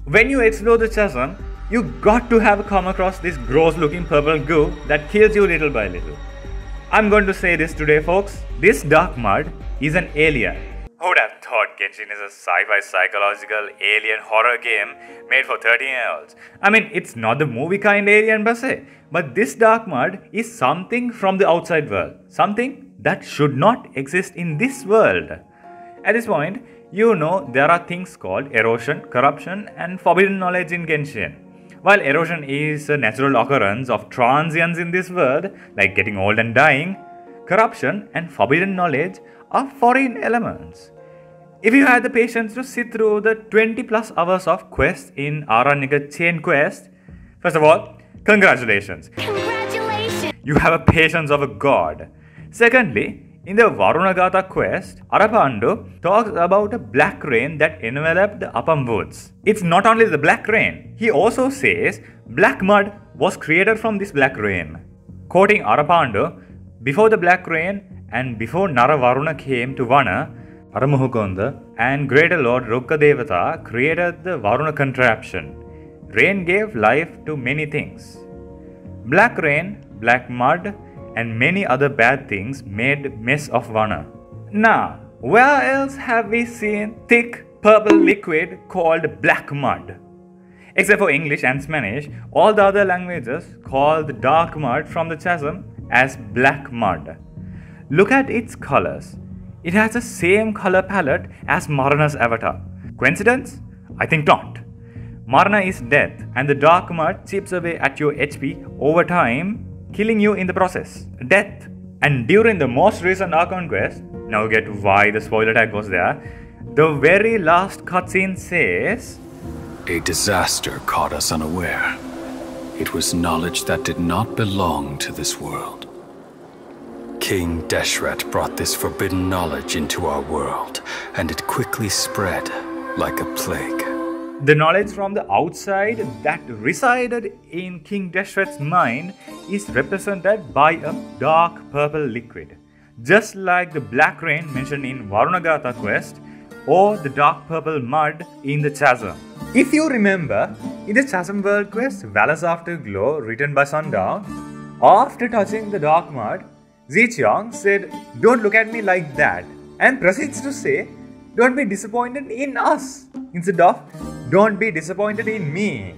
When you explore the chasm, you got to have come across this gross looking purple goo that kills you little by little. I'm going to say this today, folks. This dark mud is an alien. Who would have thought Genshin is a sci-fi psychological alien horror game made for 13-year-olds? I mean, it's not the movie kind alien per se, but this dark mud is something from the outside world. Something that should not exist in this world. At this point, you know there are things called erosion, corruption and forbidden knowledge in Genshin. While erosion is a natural occurrence of transience in this world, like getting old and dying, corruption and forbidden knowledge are foreign elements. If you had the patience to sit through the 20 plus hours of quests in Aranara I chain quest, first of all, congratulations! Congratulations! You have a patience of a god. Secondly, in the Varunagata quest, Arapandu talks about a black rain that enveloped the upper woods. It's not only the black rain, he also says black mud was created from this black rain. Quoting Arapandu, before the black rain and before Nara Varuna came to Vana, Aramuhukonda and Greater Lord Rukkadevata created the Varuna contraption. Rain gave life to many things. Black rain, black mud, and many other bad things made mess of Vana. Now, where else have we seen thick purple liquid called black mud? Except for English and Spanish, all the other languages call the dark mud from the chasm as black mud. Look at its colors. It has the same color palette as Marana's avatar. Coincidence? I think not. Marana is death, and the dark mud chips away at your HP over time, killing you in the process. Death. And during the most recent Archon quest, now get why the spoiler tag was there, the very last cutscene says, "A disaster caught us unaware. It was knowledge that did not belong to this world. King Deshret brought this forbidden knowledge into our world, and it quickly spread like a plague." The knowledge from the outside that resided in King Deshret's mind is represented by a dark purple liquid, just like the black rain mentioned in Varunagata quest or the dark purple mud in the chasm. If you remember, in the Chasm World quest Valor's Afterglow written by Sundown, after touching the dark mud, Ziqiang said, "Don't look at me like that," and proceeds to say, "Don't be disappointed in us," instead of "Don't be disappointed in me,"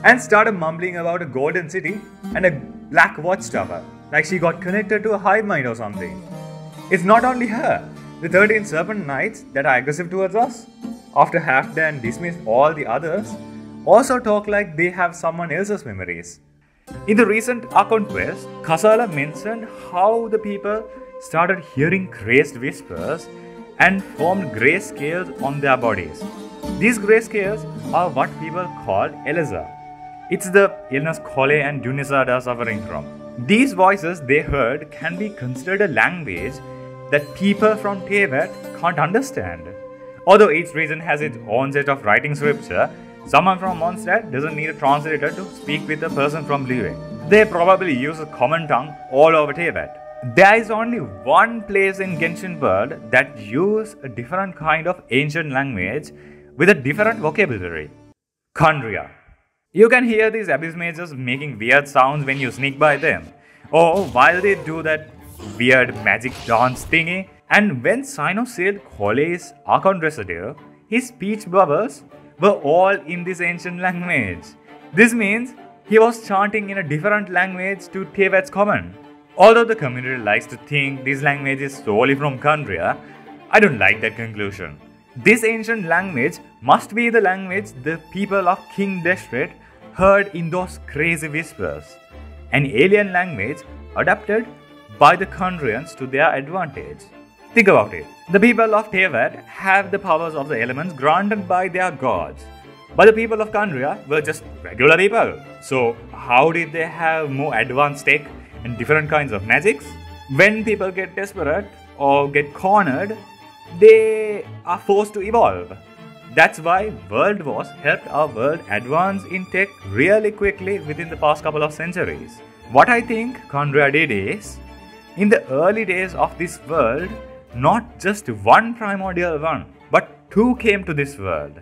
and started mumbling about a golden city and a black watchtower, like she got connected to a hive mind or something. It's not only her. The 13 serpent knights that are aggressive towards us, after Halfdan dismissed all the others, also talk like they have someone else's memories. In the recent Archon quest, Kasala mentioned how the people started hearing crazed whispers and formed grey scales on their bodies. These grey scales are what people call Eliza. It's the illness Kole and Dunisad are suffering from. These voices they heard can be considered a language that people from Teyvat can't understand. Although each region has its own set of writing scripture, someone from Mondstadt doesn't need a translator to speak with a person from Liyue. They probably use a common tongue all over Teyvat. There is only one place in Genshin world that uses a different kind of ancient language with a different vocabulary. Khaenri'ah. You can hear these abyss mages making weird sounds when you sneak by them, or while they do that weird magic dance thingy. And when Sino sealed Kole's Archon residue, his speech bubbles were all in this ancient language. This means he was chanting in a different language to Teyvat's common. Although the community likes to think this language is solely from Khaenri'ah, I don't like that conclusion. This ancient language must be the language the people of King Deshret heard in those crazy whispers. An alien language adapted by the Khaenri'ahs to their advantage. Think about it. The people of Teyvat have the powers of the elements granted by their gods. But the people of Khaenri'ah were just regular people. So how did they have more advanced tech and different kinds of magics? When people get desperate or get cornered, they are forced to evolve. That's why World Wars helped our world advance in tech really quickly within the past couple of centuries. What I think Khaenri'ah did is, in the early days of this world, not just one primordial one, but two came to this world.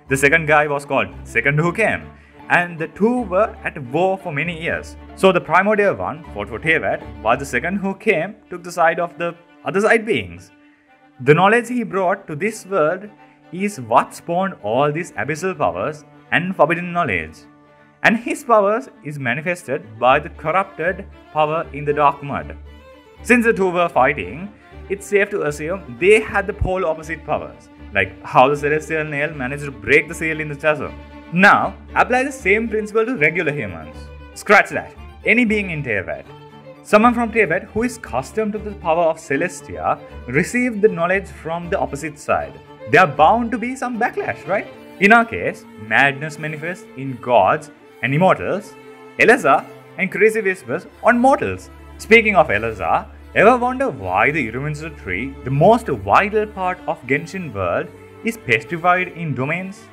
The second guy was called Second Who Came, and the two were at war for many years. So the primordial one fought for Teyvat, while the second who came took the side of the other side beings. The knowledge he brought to this world is what spawned all these abyssal powers and forbidden knowledge. And his powers is manifested by the corrupted power in the dark mud. Since the two were fighting, it's safe to assume they had the polar opposite powers, like how the celestial nail managed to break the seal in the chasm. Now, apply the same principle to regular humans. Scratch that. Any being in Teyvat. Someone from Teyvat who is accustomed to the power of Celestia received the knowledge from the opposite side. There are bound to be some backlash, right? In our case, madness manifests in gods and immortals, Elazar and crazy whispers on mortals. Speaking of Elazar, ever wonder why the Irreversible tree, the most vital part of Genshin world, is petrified in domains?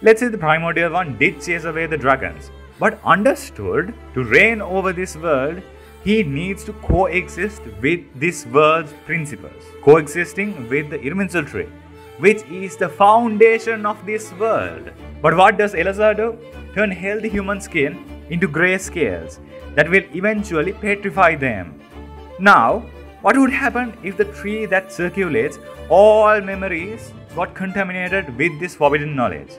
Let's say the primordial one did chase away the dragons, but understood to reign over this world, he needs to coexist with this world's principles, coexisting with the Irreversible tree, which is the foundation of this world. But what does Elazar do? Turn healthy human skin into grey scales that will eventually petrify them. Now, what would happen if the tree that circulates all memories got contaminated with this forbidden knowledge?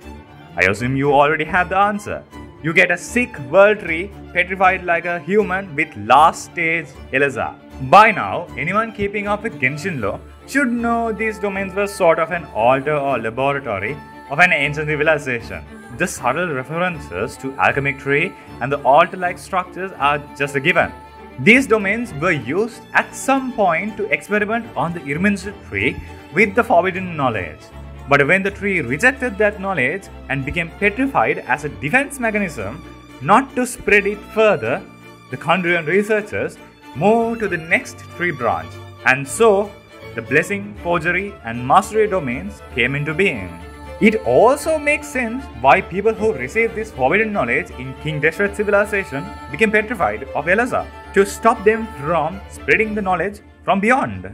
I assume you already have the answer. You get a sick world tree petrified like a human with last stage Elazar. By now, anyone keeping up with Genshin lore should know these domains were sort of an altar or laboratory of an ancient civilization. The subtle references to alchemic tree and the altar-like structures are just a given. These domains were used at some point to experiment on the Irreversible tree with the forbidden knowledge. But when the tree rejected that knowledge and became petrified as a defense mechanism, not to spread it further, the khaenri'ah researchers moved to the next tree branch. And so, the blessing, forgery and mastery domains came into being. It also makes sense why people who received this forbidden knowledge in King Deshret's civilization became petrified of Elazar, to stop them from spreading the knowledge from beyond.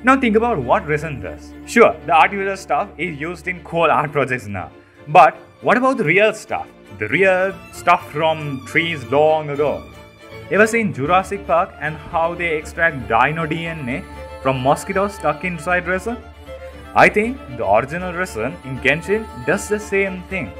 Now think about what resin does. Sure, the artificial stuff is used in cool art projects now. But what about the real stuff? The real stuff from trees long ago. Ever seen Jurassic Park and how they extract dino DNA from mosquitoes stuck inside resin? I think the original resin in Genshin does the same thing.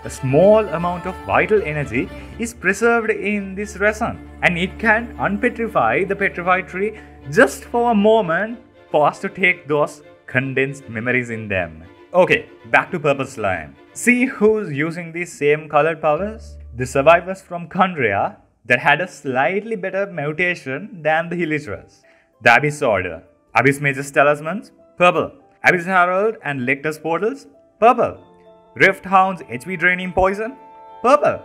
A small amount of vital energy is preserved in this resin, and it can unpetrify the petrified tree just for a moment for us to take those condensed memories in them. Okay, back to Purple Slime. See who's using these same colored powers? The survivors from khaenri'ah that had a slightly better mutation than the Hilichras. The Abyss Order, Abyss Mage's Talismans, purple. Abyss Herald and Lecter's Portals, purple. Rift Hound's HP draining poison, purple.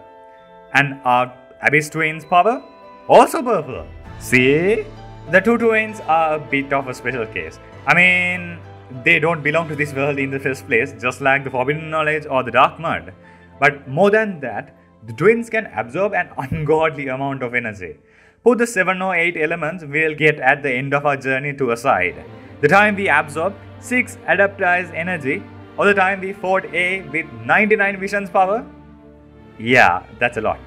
And our Abyss Twins power, also purple. See? The two twins are a bit of a special case. I mean, they don't belong to this world in the first place, just like the Forbidden Knowledge or the Dark Mud. But more than that, the twins can absorb an ungodly amount of energy. Put the 7 or 8 elements we'll get at the end of our journey to a side. The time we absorb 6 adaptized energy, or the time we fought A with 99 visions power? Yeah, that's a lot.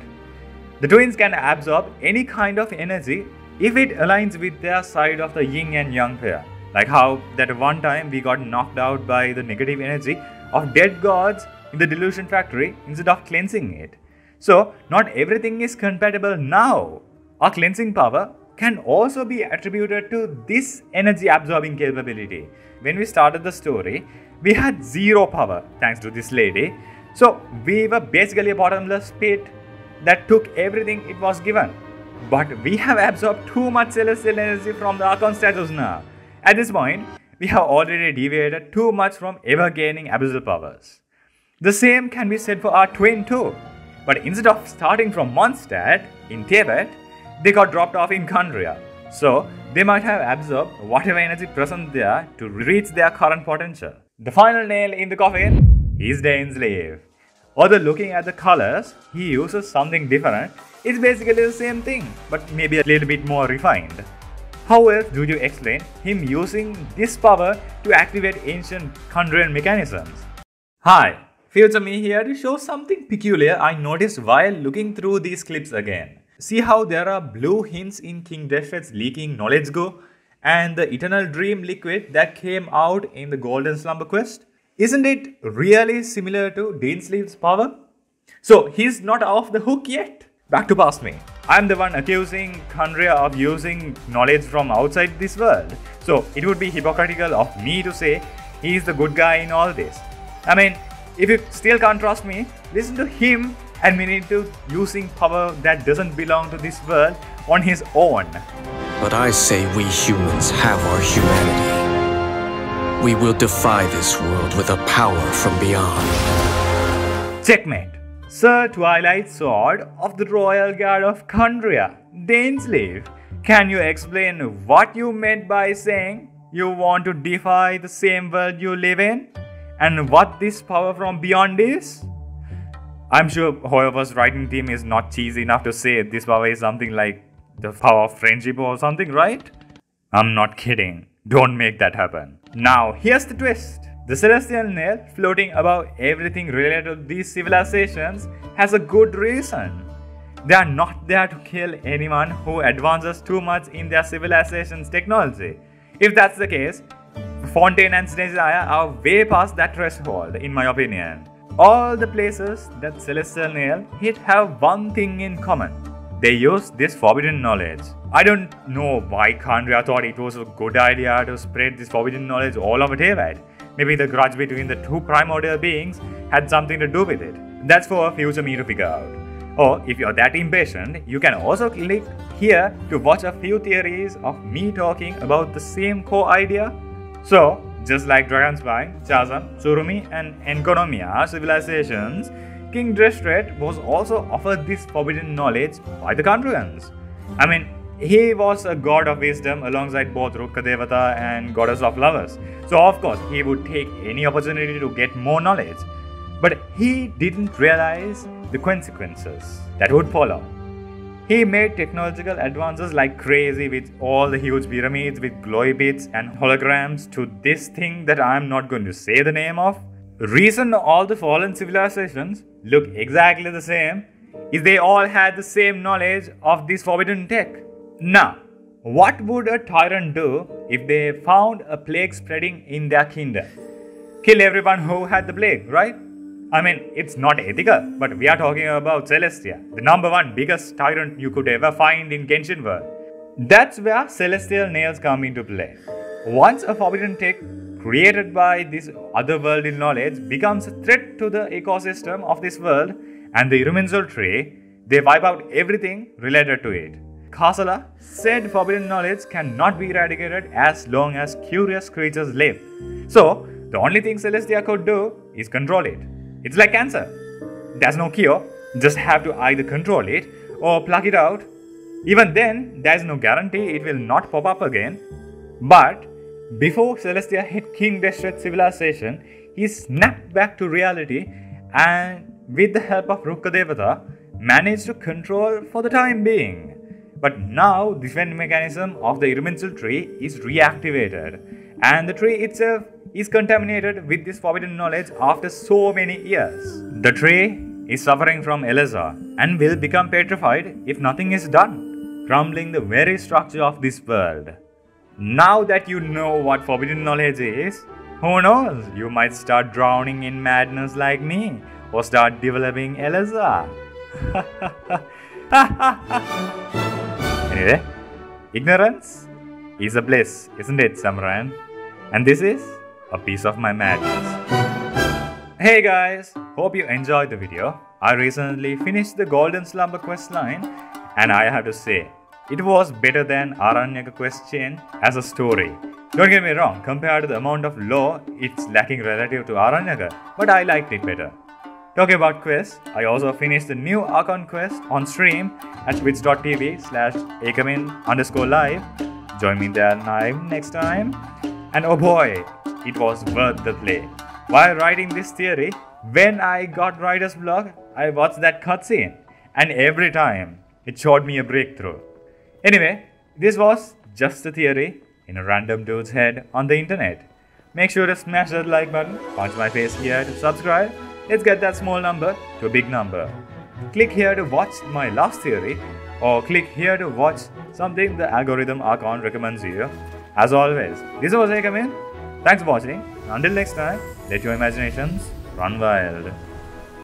The twins can absorb any kind of energy if it aligns with their side of the yin and yang pair. Like how that one time we got knocked out by the negative energy of dead gods in the delusion factory instead of cleansing it. So, not everything is compatible now. Our cleansing power can also be attributed to this energy absorbing capability. When we started the story, we had 0 power thanks to this lady. So, we were basically a bottomless pit that took everything it was given. But we have absorbed too much celestial energy from the archon status now. At this point, we have already deviated too much from ever gaining abyssal powers. The same can be said for our twin too. But instead of starting from Mondstadt in Teyvat, they got dropped off in khaenri'ah. So, they might have absorbed whatever energy present there to reach their current potential. The final nail in the coffin is Dane's leaf. Although looking at the colors, he uses something different. It's basically the same thing, but maybe a little bit more refined. How else do you explain him using this power to activate ancient khaenri'ah mechanisms? Hi, Future me here to show something peculiar I noticed while looking through these clips again. See how there are blue hints in King Deshret's leaking knowledge go and the eternal dream liquid that came out in the Golden Slumber quest? Isn't it really similar to Deansleeve's power? So he's not off the hook yet. Back to past me. I'm the one accusing khaenri'ah of using knowledge from outside this world. So it would be hypocritical of me to say he's the good guy in all this. I mean, if you still can't trust me, listen to him admit into using power that doesn't belong to this world on his own. But I say we humans have our humanity. We will defy this world with a power from beyond. Checkmate. Sir Twilight Sword of the Royal Guard of khaenri'ah, Dainsleif. Can you explain what you meant by saying you want to defy the same world you live in? And what this power from beyond is? I'm sure whoever's writing team is not cheesy enough to say this power is something like the power of friendship or something, right? I'm not kidding. Don't make that happen. Now, here's the twist. The celestial nail floating above everything related to these civilizations has a good reason. They are not there to kill anyone who advances too much in their civilization's technology. If that's the case, Fontaine and Snezaya are way past that threshold, in my opinion. All the places that Celestial Nail hit have one thing in common. They use this forbidden knowledge. I don't know why khaenri'ah thought it was a good idea to spread this forbidden knowledge all over Teyvat. Maybe the grudge between the two primordial beings had something to do with it. That's for future me to figure out. Or if you're that impatient, you can also click here to watch a few theories of me talking about the same core idea. So, just like Dragonspine, Chasm, Surumi and Enkonomia civilizations, King Deshret was also offered this forbidden knowledge by the khaenri'ahs. I mean, he was a god of wisdom alongside both Rukkadevata and goddess of lovers. So of course, he would take any opportunity to get more knowledge. But he didn't realize the consequences that would follow. He made technological advances like crazy with all the huge pyramids with glowy bits and holograms to this thing that I'm not going to say the name of. The reason all the fallen civilizations look exactly the same is they all had the same knowledge of this forbidden tech. Now, what would a tyrant do if they found a plague spreading in their kingdom? Kill everyone who had the plague, right? I mean, it's not ethical, but we are talking about Celestia, the #1 biggest tyrant you could ever find in Genshin world. That's where celestial nails come into play. Once a forbidden tech created by this otherworldly knowledge becomes a threat to the ecosystem of this world and the Irminsul tree, they wipe out everything related to it. Kasala said forbidden knowledge cannot be eradicated as long as curious creatures live. So, the only thing Celestia could do is control it. It's like cancer. There's no cure, just have to either control it or pluck it out. Even then, there's no guarantee it will not pop up again. But, before Celestia hit King Deshret's civilization, he snapped back to reality and, with the help of Rukkadevata, managed to control for the time being. But now, the defense mechanism of the Irminsul tree is reactivated, and the tree itself is contaminated with this forbidden knowledge after so many years. The tree is suffering from Elazar and will become petrified if nothing is done, crumbling the very structure of this world. Now that you know what forbidden knowledge is, who knows, you might start drowning in madness like me, or start developing Elazar. Anyway, ignorance is a bliss, isn't it, Samran? And this is a piece of my madness. Hey guys, hope you enjoyed the video. I recently finished the Golden Slumber questline, and I have to say, it was better than Aranara quest chain as a story. Don't get me wrong, compared to the amount of lore, it's lacking relative to Aranara, but I liked it better. Talking about quests, I also finished the new Archon quest on stream at twitch.tv/akamin_live. Join me there live next time. And oh boy, it was worth the play. While writing this theory, when I got writer's block, I watched that cutscene, and every time it showed me a breakthrough. Anyway, this was just a theory in a random dude's head on the internet. Make sure to smash that like button, punch my face here to subscribe, Let's get that small number to a big number. Click here to watch my last theory, or click here to watch something the algorithm archon recommends you. As always, this was Akamin. Thanks for watching. Until next time, let your imaginations run wild.